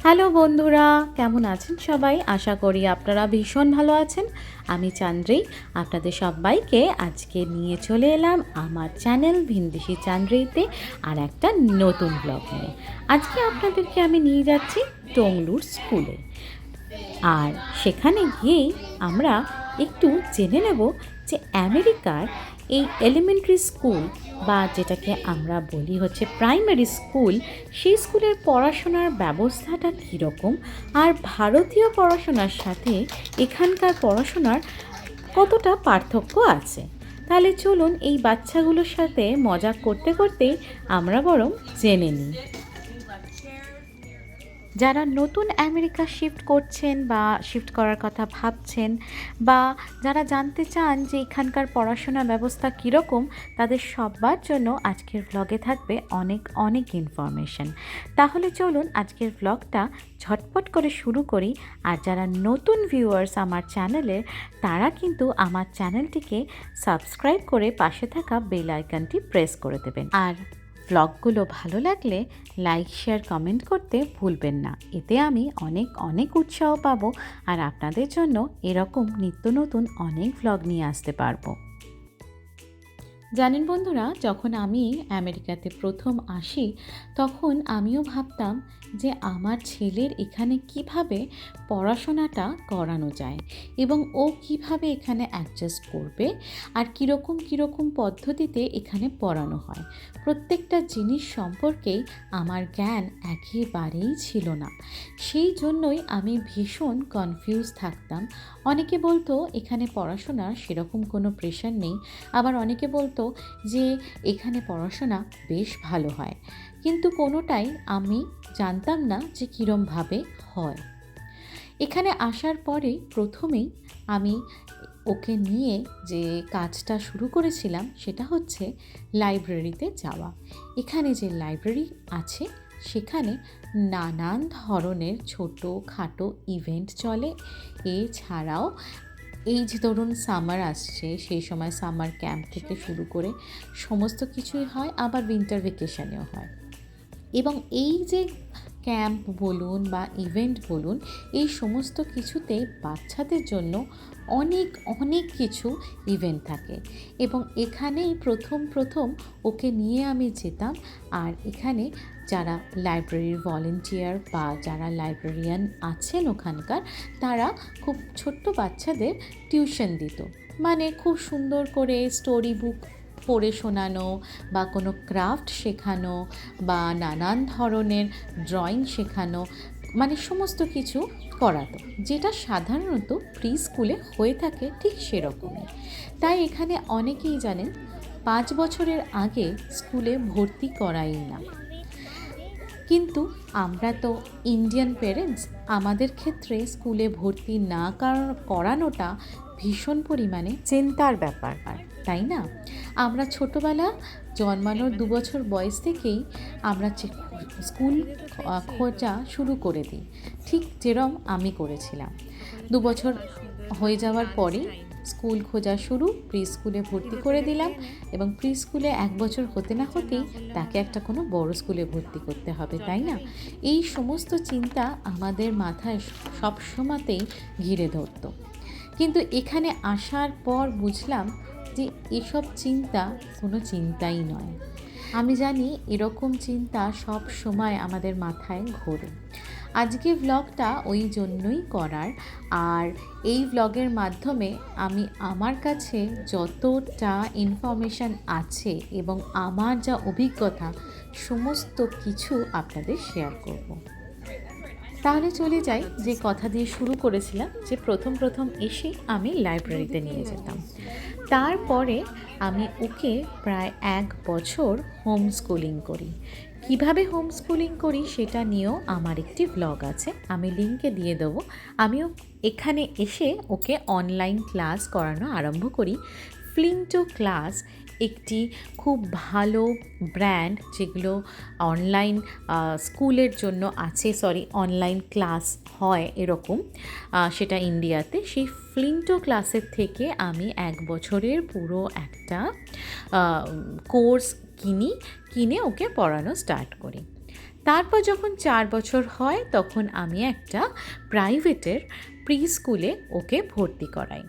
Hello বন্ধুরা, কেমন আছেন সবাই? আশা করি আপনারা ভীষণ ভালো আছেন। আমি চান্দ্রী, আপনাদের সবাইকে আজকে নিয়ে চলে এলাম আমার চ্যানেল ভিনদেশি চান্দ্রীতে আর একটা নতুন ব্লগ নিয়ে। আজকে আপনাদেরকে আমি নিয়ে যাচ্ছি টংলুর স্কুলে, আর সেখানে গিয়েই আমরা একটু জেনে নেব যে আমেরিকার এই এলিমেন্টারি স্কুল বা যেটাকে আমরা বলি হচ্ছে প্রাইমারি স্কুল, সেই স্কুলের পড়াশোনার ব্যবস্থাটা কীরকম, আর ভারতীয় পড়াশোনার সাথে এখানকার পড়াশোনার কতটা পার্থক্য আছে। তাহলে চলুন এই বাচ্চাগুলোর সাথে মজা করতে করতেই আমরা বরং জেনে নিই। যারা নতুন আমেরিকা শিফট করছেন বা শিফট করার কথা ভাবছেন, বা যারা জানতে চান যে এখানকার পড়াশোনা ব্যবস্থা কীরকম, তাদের সবার জন্য আজকের ব্লগে থাকবে অনেক অনেক ইনফরমেশন। তাহলে চলুন আজকের ব্লগটা ঝটপট করে শুরু করি। আর যারা নতুন ভিউয়ার্স আমার চ্যানেলের, তারা কিন্তু আমার চ্যানেলটিকে সাবস্ক্রাইব করে পাশে থাকা বেল আইকনটি প্রেস করে দেবেন। আর ব্লগগুলো ভালো লাগলে লাইক, শেয়ার, কমেন্ট করতে ভুলবেন না। এতে আমি অনেক অনেক উৎসাহ পাবো আর আপনাদের জন্য এরকম নিত্য নতুন অনেক ব্লগ নিয়ে আসতে পারবো। জানেন বন্ধুরা, যখন আমি আমেরিকাতে প্রথম আসি তখন আমিও ভাবতাম যে আমার ছেলের এখানে কিভাবে পড়াশোনাটা করানো যায় এবং ও কিভাবে এখানে অ্যাডজাস্ট করবে আর কীরকম পদ্ধতিতে এখানে পড়ানো হয়। প্রত্যেকটা জিনিস সম্পর্কেই আমার জ্ঞান একেবারেই ছিল না। সেই জন্যই আমি ভীষণ কনফিউজ থাকতাম। অনেকে বলতো এখানে পড়াশোনার সেরকম কোনো প্রেশার নেই, আবার অনেকে বলতো যে এখানে পড়াশোনা বেশ ভালো হয়, কিন্তু কোনোটাই আমি জানতাম না যে কীরমভাবে হয়। এখানে আসার পরে প্রথমেই আমি ওকে নিয়ে যে কাজটা শুরু করেছিলাম সেটা হচ্ছে লাইব্রেরিতে যাওয়া। এখানে যে লাইব্রেরি আছে সেখানে নানান ধরনের ছোটোখাটো ইভেন্ট চলে। এছাড়াও এই যে ধরুন সামার আসছে, সেই সময় সামার ক্যাম্প থেকে শুরু করে সমস্ত কিছুই হয়, আবার উইন্টার ভেকেশনেও হয়। এবং এই যে ক্যাম্প বলুন বা ইভেন্ট বলুন, এই সমস্ত কিছুতে বাচ্চাদের জন্য অনেক অনেক কিছু ইভেন্ট থাকে। এবং এখানেই প্রথম ওকে নিয়ে আমি যেতাম। আর এখানে যারা লাইব্রেরির ভলেন্টিয়ার বা যারা লাইব্রেরিয়ান আছেন ওখানকার, তারা খুব ছোট্ট বাচ্চাদের টিউশন দিত। মানে খুব সুন্দর করে স্টোরি বুক পড়ে শোনানো বা কোনো ক্রাফট শেখানো বা নানান ধরনের ড্রয়িং শেখানো, মানে সমস্ত কিছু করাতো, যেটা সাধারণত প্রি স্কুলে হয়ে থাকে ঠিক সেরকমই। তাই এখানে অনেকেই জানেন 5 বছরের আগে স্কুলে ভর্তি করাই না। কিন্তু আমরা তো ইন্ডিয়ান পেরেন্টস, আমাদের ক্ষেত্রে স্কুলে ভর্তি না করানোটা ভীষণ পরিমাণে চিন্তার ব্যাপার, তাই না? আমরা ছোটোবেলা জন্মানোর 2 বছর বয়স থেকেই আমরা স্কুল খোঁজা শুরু করে দিই, ঠিক যেরম আমি করেছিলাম। 2 বছর হয়ে যাওয়ার পরেই স্কুল খোঁজা শুরু, প্রি স্কুলে ভর্তি করে দিলাম। এবং প্রি স্কুলে 1 বছর হতে না হতেই তাকে একটা কোনো বড় স্কুলে ভর্তি করতে হবে, তাই না? এই সমস্ত চিন্তা আমাদের মাথায় সব সময়তেই ঘিরে ধরতো। কিন্তু এখানে আসার পর বুঝলাম যে এসব চিন্তা কোনো চিন্তাই নয়। আমি জানি এরকম চিন্তা সব সময় আমাদের মাথায় ঘোরে। আজকে ব্লগটা ওই জন্যই করার। আর এই ব্লগের মাধ্যমে আমি আমার কাছে যতটা ইনফরমেশান আছে এবং আমার যা অভিজ্ঞতা, সমস্ত কিছু আপনাদের শেয়ার করব। তাহলে চলে যাই যে কথা দিয়ে শুরু করেছিলাম, যে প্রথম এসে আমি লাইব্রেরিতে নিয়ে যেতাম। তারপরে আমি ওকে প্রায় 1 বছর হোম স্কুলিং করি। কিভাবে হোম স্কুলিং করি সেটা নিয়েও আমার একটি ব্লগ আছে, আমি লিঙ্কে দিয়ে দেবো। আমিও এখানে এসে ওকে অনলাইন ক্লাস করানো আরম্ভ করি। ফ্লিন্টো ক্লাস একটি খুব ভালো ব্র্যান্ড, যেগুলো অনলাইন স্কুলের জন্য আছে, অনলাইন ক্লাস হয় এরকম, সেটা ইন্ডিয়াতে। সেই ফ্লিন্টো ক্লাসের থেকে আমি 1 বছরের পুরো একটা কোর্স কিনে ওকে পড়ানো স্টার্ট করি। তারপর যখন 4 বছর হয় তখন আমি একটা প্রাইভেটের প্রি স্কুলে ওকে ভর্তি করাই,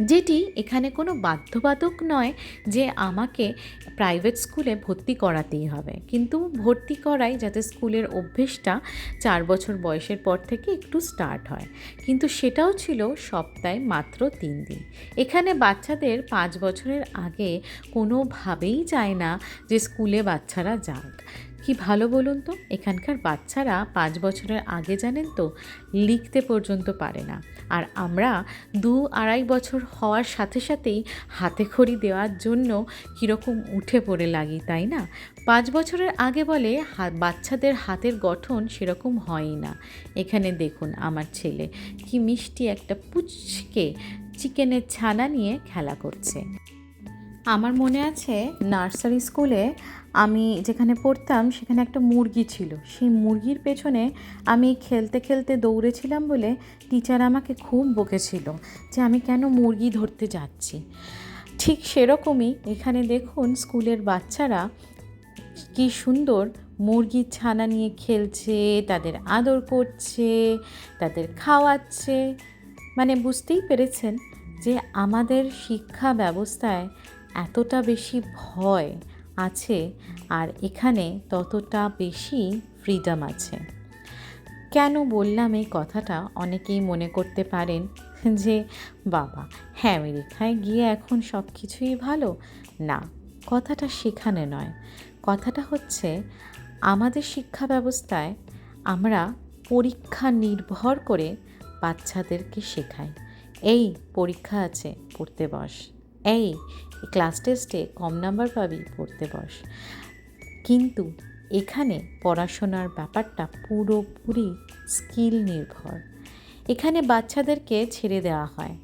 যেটি এখানে কোনো বাধ্যবাধক নয় যে আমাকে প্রাইভেট স্কুলে ভর্তি করাতেই হবে, কিন্তু ভর্তি করাই যাতে স্কুলের অভ্যেসটা 4 বছর বয়সের পর থেকে একটু স্টার্ট হয়। কিন্তু সেটাও ছিল সপ্তাহে মাত্র 3 দিন। এখানে বাচ্চাদের 5 বছরের আগে কোনোভাবেই চায় না যে স্কুলে বাচ্চারা যাক। কি ভালো বলুন তো, এখানকার বাচ্চারা 5 বছরের আগে জানেন তো লিখতে পর্যন্ত পারে না, আর আমরা 2-2.5 বছর হওয়ার সাথে সাথেই হাতে খড়ি দেওয়ার জন্য কীরকম উঠে পড়ে লাগি, তাই না? 5 বছরের আগে বলে বাচ্চাদের হাতের গঠন সেরকম হয়ই না। এখানে দেখুন আমার ছেলে কি মিষ্টি একটা পুচকে চিকেনের ছানা নিয়ে খেলা করছে। আমার মনে আছে নার্সারি স্কুলে আমি যেখানে পড়তাম সেখানে একটা মুরগি ছিল। সেই মুরগির পেছনে আমি খেলতে খেলতে দৌড়েছিলাম বলে টিচার আমাকে খুব বকেছিল যে আমি কেন মুরগি ধরতে যাচ্ছি। ঠিক সেরকমই এখানে দেখুন স্কুলের বাচ্চারা কি সুন্দর মুরগির ছানা নিয়ে খেলছে, তাদের আদর করছে, তাদের খাওয়াচ্ছে। মানে বুঝতেই পেরেছেন যে আমাদের শিক্ষা ব্যবস্থায় এতটা বেশি ভয় আছে আর এখানে ততটা বেশি ফ্রিডম আছে। কেন বললাম এই কথাটা অনেকেই মনে করতে পারেন যে বাবা আমেরিকায় গিয়ে এখন সব কিছুই ভালো। না, কথাটা সেখানে নয়। কথাটা হচ্ছে আমাদের শিক্ষা ব্যবস্থায় আমরা পরীক্ষা নির্ভর করে বাচ্চাদেরকে শেখাই। এই পরীক্ষা আছে, পড়তে বস। এই ক্লাস টেস্টে কম নাম্বার পাবি, পড়তে বস। কিন্তু এখানে পড়াশোনার ব্যাপারটা পুরোপুরি স্কিল নির্ভর। এখানে বাচ্চাদেরকে ছেড়ে দেওয়া হয়,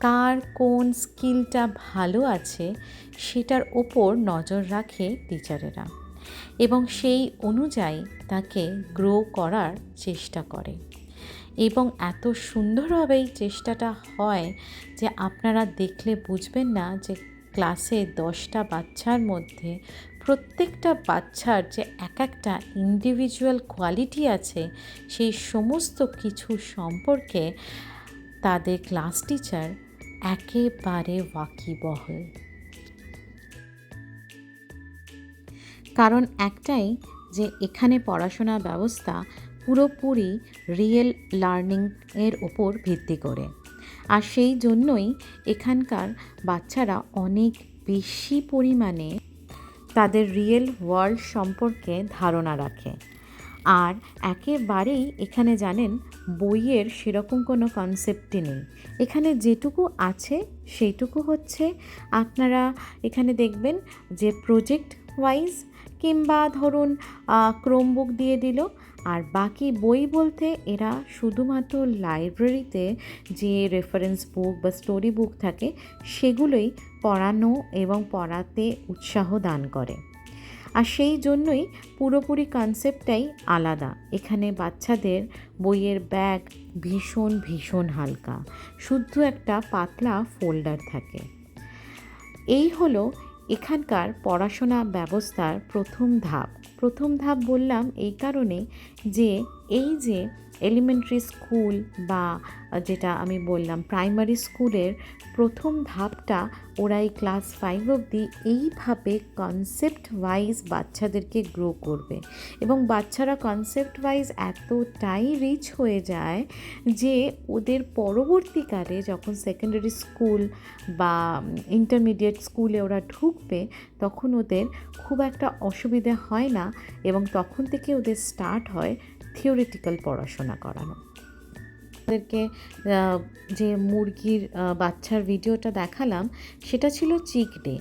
কার কোন স্কিলটা ভালো আছে সেটার ওপর নজর রাখে টিচারেরা এবং সেই অনুযায়ী তাকে গ্রো করার চেষ্টা করে। এবং এত সুন্দরভাবেই চেষ্টাটা হয় যে আপনারা দেখলে বুঝবেন না যে ক্লাসে 10টা বাচ্চার মধ্যে প্রত্যেকটা বাচ্চার যে এক একটা ইন্ডিভিজুয়াল কোয়ালিটি আছে সেই সমস্ত কিছু সম্পর্কে তাদের ক্লাস টিচার একেবারে ওয়াকিবহাল। কারণ একটাই, যে এখানে পড়াশোনা ব্যবস্থা পুরোপুরি রিয়েল লার্নিং এর ওপর ভিত্তি করে, আর সেই জন্যই এখানকার বাচ্চারা অনেক বেশি পরিমাণে তাদের রিয়েল ওয়ার্ল্ড সম্পর্কে ধারণা রাখে। আর একেবারেই এখানে জানেন বইয়ের সেরকম কোনো কনসেপ্টই নেই। এখানে যেটুকু আছে সেইটুকু হচ্ছে আপনারা এখানে দেখবেন যে প্রজেক্ট ওয়াইজ কিংবা ধরুন ক্রোমবুক দিয়ে দিল, আর বাকি বই বলতে এরা শুধুমাত্র লাইব্রেরিতে যে রেফারেন্স বুক বা স্টোরি বুক থাকে সেগুলোই পড়ানো এবং পড়াতে উৎসাহ দান করে। আর সেই জন্যই পুরোপুরি কনসেপ্টটাই আলাদা। এখানে বাচ্চাদের বইয়ের ব্যাগ ভীষণ ভীষণ হালকা, শুধু একটা পাতলা ফোল্ডার থাকে। এই হলো এখানকার পড়াশোনা ব্যবস্থার প্রথম ধাপ বললাম এই কারণে যে এই যে এলিমেন্টারি স্কুল বা যেটা আমি বললাম প্রাইমারি স্কুলের প্রথম ধাপটা ওরা এই ক্লাস 5 অবধি এইভাবে কনসেপ্ট ওয়াইজ বাচ্চাদেরকে গ্রো করবে এবং বাচ্চারা কনসেপ্ট ওয়াইজ এতটাই রিচ হয়ে যায় যে ওদের পরবর্তীকালে যখন সেকেন্ডারি স্কুল বা ইন্টারমিডিয়েট স্কুলে ওরা ঢুকবে তখন ওদের খুব একটা অসুবিধা হয় না এবং তখন থেকে ওদের স্টার্ট হয় থিওরিটিক্যাল পড়াশোনা করানো। ওদেরকে যে মুরগির বাচ্চার ভিডিওটা দেখালাম সেটা ছিল চিক ডে।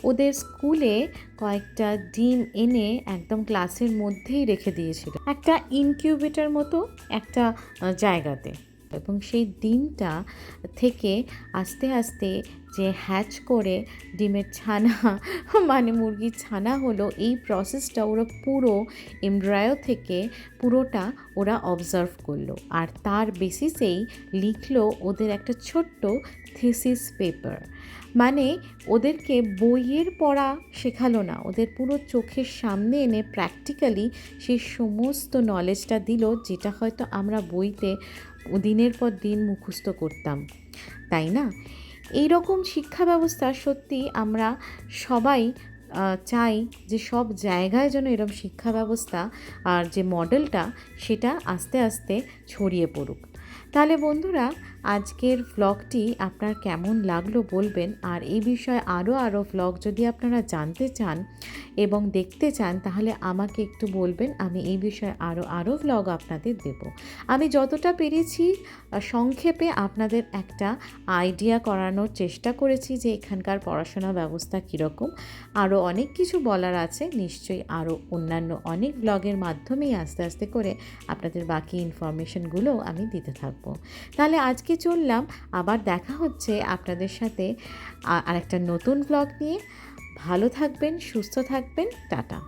ওদের স্কুলে কয়েকটা ডিম এনে একদম ক্লাসের মধ্যেই রেখে দিয়েছিল একটা ইনকিউবেটর মতো একটা জায়গাতে। এবং সেই ডিমটা থেকে আস্তে আস্তে যে হ্যাচ করে ডিমের ছানা মানে মুরগির ছানা হলো, এই প্রসেসটা ওরা পুরো এমব্রায়ো থেকে পুরোটা ওরা অবজার্ভ করলো, আর তার বেসিসেই লিখলো ওদের একটা ছোট্ট থিসিস পেপার। মানে ওদেরকে বইয়ের পড়া শেখালো না, ওদের পুরো চোখের সামনে এনে প্র্যাকটিক্যালি সেই সমস্ত নলেজটা দিল, যেটা হয়তো আমরা বইতে দিনের পর দিন মুখস্থ করতাম, তাই না? এই রকম শিক্ষা ব্যবস্থা সত্যি আমরা সবাই চাই যে সব জায়গায় যেন এরকম শিক্ষা ব্যবস্থা আর যে মডেলটা সেটা আস্তে আস্তে ছড়িয়ে পড়ুক। তাহলে বন্ধুরা, আজকের ভ্লগটি আপনার কেমন লাগলো বলবেন, আর এই বিষয়ে আরও ভ্লগ যদি আপনারা জানতে চান এবং দেখতে চান তাহলে আমাকে একটু বলবেন, আমি এই বিষয়ে আরও ভ্লগ আপনাদের দেব। আমি যতটা পেরেছি সংক্ষেপে আপনাদের একটা আইডিয়া করানোর চেষ্টা করেছি যে এখানকার পড়াশোনা ব্যবস্থা কীরকম। আরও অনেক কিছু বলার আছে, নিশ্চয়ই আরও অন্যান্য অনেক ভ্লগের মাধ্যমেই আস্তে আস্তে করে আপনাদের বাকি ইনফরমেশনগুলো আমি দিতে থাকবো। তাহলে আজকে চললাম, আবার দেখা হচ্ছে আপনাদের সাথে আরেকটা নতুন ভ্লগ নিয়ে। ভালো থাকবেন, সুস্থ থাকবেন, টাটা।